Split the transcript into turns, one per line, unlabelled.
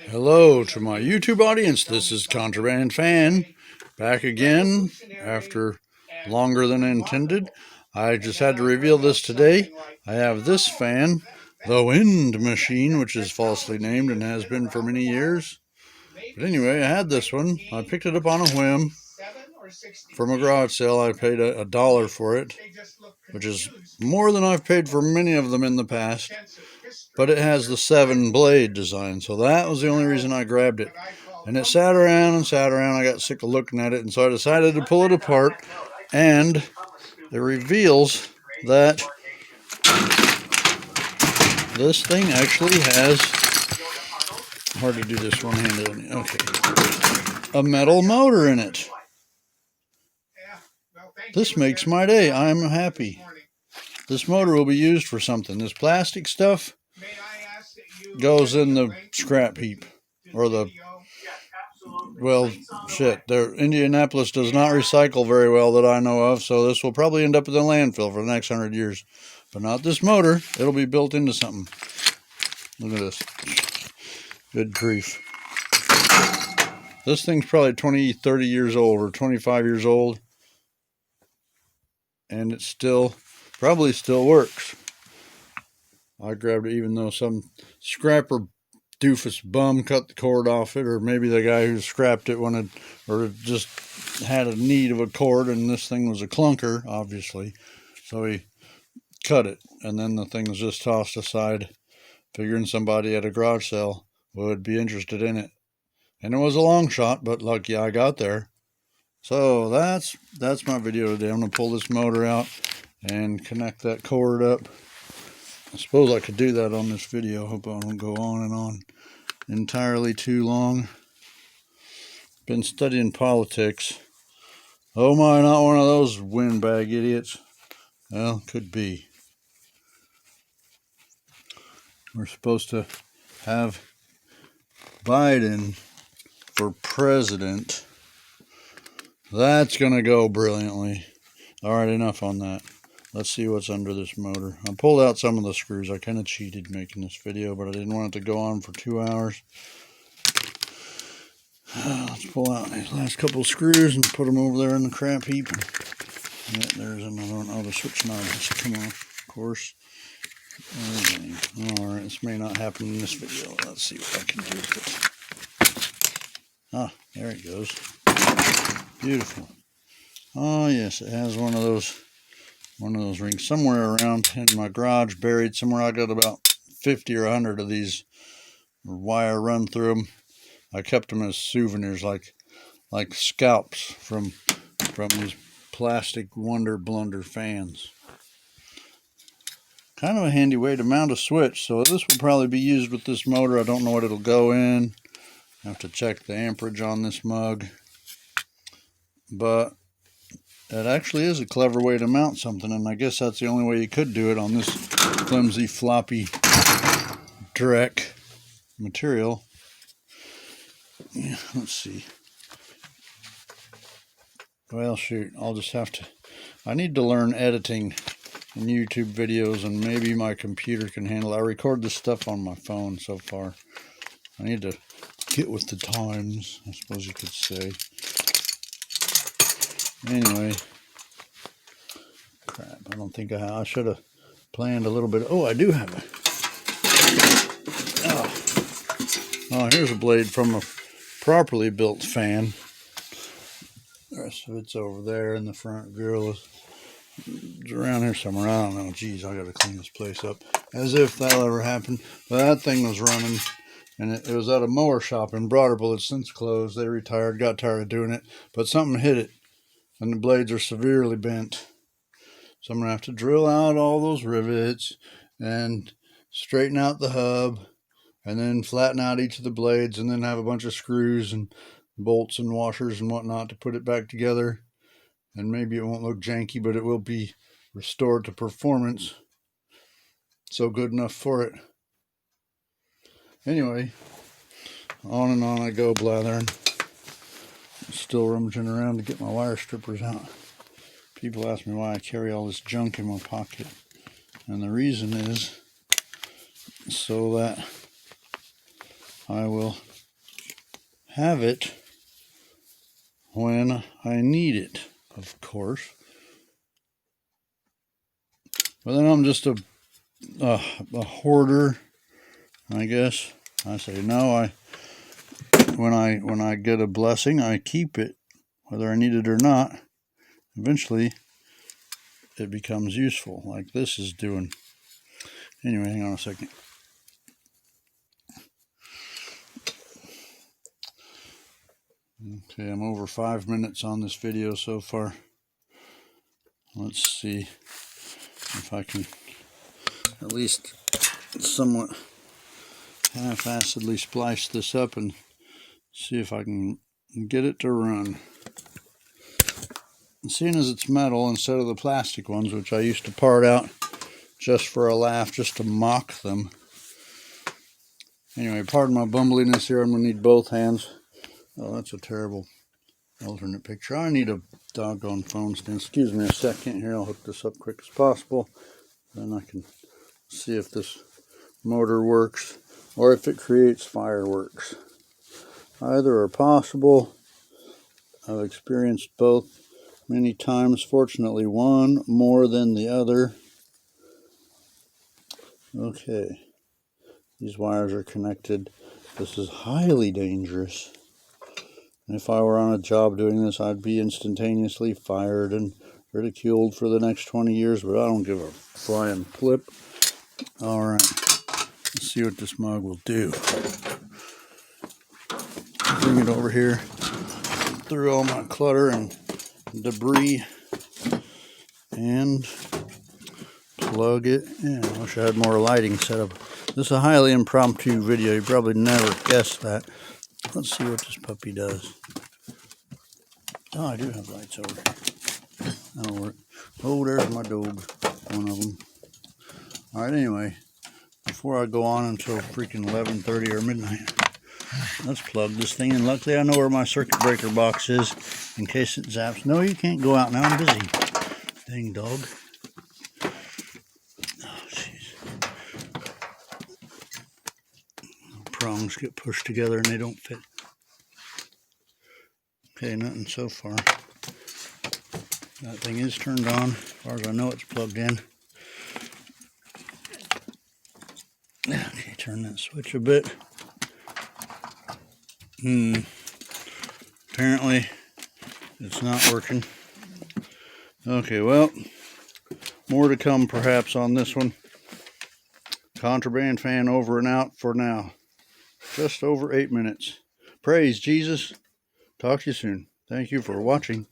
Hello to my YouTube audience. This is Contraband Fan back again after longer than intended. I just had to reveal this today. I have this fan, the Wind Machine, which is falsely named and has been for many years. But anyway, I had this one. I picked it up on a whim from a garage sale. I paid a dollar for it, which is more than I've paid for many of them in the past. But it has the 7-blade design, so that was the only reason I grabbed it. And it sat around and sat around. I got sick of looking at it, and so I decided to pull it apart. And it reveals that this thing actually has, hard to do this one-handed, okay, a metal motor in it. This makes my day. I'm happy. This motor will be used for something. This plastic stuff goes in the scrap heap, or the, well, shit, Indianapolis does not recycle very well that I know of, so this will probably end up in the landfill for the next 100 years. But not this motor. It'll be built into something. Look at this. Good grief. This thing's probably 20, 30 years old, or 25 years old, and it probably still works. I grabbed it even though some scrapper doofus bum cut the cord off it, or maybe the guy who scrapped it wanted, or just had a need of a cord, and this thing was a clunker, obviously, so he cut it, and then the thing was just tossed aside, figuring somebody at a garage sale would be interested in it. And it was a long shot, but lucky I got there. So that's my video today. I'm going to pull this motor out and connect that cord up. I suppose I could do that on this video. Hope I don't go on and on entirely too long. Been studying politics. Oh my, not one of those windbag idiots. Well, could be. We're supposed to have Biden for president. That's going to go brilliantly. Alright, enough on that. Let's see what's under this motor. I pulled out some of the screws. I kind of cheated making this video, but I didn't want it to go on for 2 hours. Let's pull out these last couple of screws and put them over there in the crap heap. Yeah, there's another one. Oh, the switch knob has come off, of course. Alright, this may not happen in this video. Let's see what I can do with it. Ah, there it goes. Beautiful. Oh yes, it has one of those rings somewhere around in my garage, buried somewhere. I got about 50 or 100 of these wire run through them. I kept them as souvenirs, like scalps from these plastic Wonder Blunder fans. Kind of a handy way to mount a switch. So this will probably be used with this motor. I don't know what it'll go in. I have to check the amperage on this mug. But it actually is a clever way to mount something, and I guess that's the only way you could do it on this flimsy, floppy Drek material. Yeah, let's see. Well, shoot, I'll just have to... I need to learn editing in YouTube videos, and maybe my computer can handle it. I record this stuff on my phone so far. I need to get with the times, I suppose you could say. Anyway, crap, I don't think I should have planned a little bit. Oh, I do have it. Oh, here's a blade from a properly built fan. The rest of it's over there in the front grill. It's around here somewhere. I don't know. Geez, I gotta clean this place up. As if that'll ever happen. But that thing was running, and it was at a mower shop in Broderville. It's since closed. They retired, got tired of doing it, but something hit it, and the blades are severely bent. So I'm going to have to drill out all those rivets and straighten out the hub, and then flatten out each of the blades, and then have a bunch of screws and bolts and washers and whatnot to put it back together. And maybe it won't look janky, but it will be restored to performance. So good enough for it. Anyway, on and on I go blathering. Still rummaging around to get my wire strippers out. People ask me why I carry all this junk in my pocket. And the reason is so that I will have it when I need it, of course. But then I'm just a hoarder, I guess. I say no. When I get a blessing, I keep it, whether I need it or not. Eventually, it becomes useful, like this is doing. Anyway, hang on a second. Okay, I'm over 5 minutes on this video so far. Let's see if I can at least somewhat half-assedly splice this up and see if I can get it to run. And seeing as it's metal instead of the plastic ones, which I used to part out just for a laugh, just to mock them. Anyway, pardon my bumbliness here. I'm going to need both hands. Oh, that's a terrible alternate picture. I need a doggone phone stand. Excuse me a second here. I'll hook this up quick as possible. Then I can see if this motor works or if it creates fireworks. Either are possible. I've experienced both many times. Fortunately, one more than the other. Okay. These wires are connected. This is highly dangerous. And if I were on a job doing this, I'd be instantaneously fired and ridiculed for the next 20 years, but I don't give a flying flip. All right, let's see what this mug will do. Bring it over here through all my clutter and debris and plug it in. I wish I had more lighting set up. This is a highly impromptu video. You probably never guessed that. Let's see what this puppy does. Oh, I do have lights over here. That'll work. Oh, there's my dog. One of them. Alright, anyway. Before I go on until freaking 11:30 or midnight, let's plug this thing in. Luckily, I know where my circuit breaker box is in case it zaps. No, you can't go out now. I'm busy. Dang dog. Oh, jeez. Prongs get pushed together and they don't fit. Okay, nothing so far. That thing is turned on. As far as I know, it's plugged in. Okay, turn that switch a bit. Apparently, it's not working. Okay, well, more to come perhaps on this one. Contraband Fan over and out for now. Just over 8 minutes. Praise Jesus. Talk to you soon. Thank you for watching.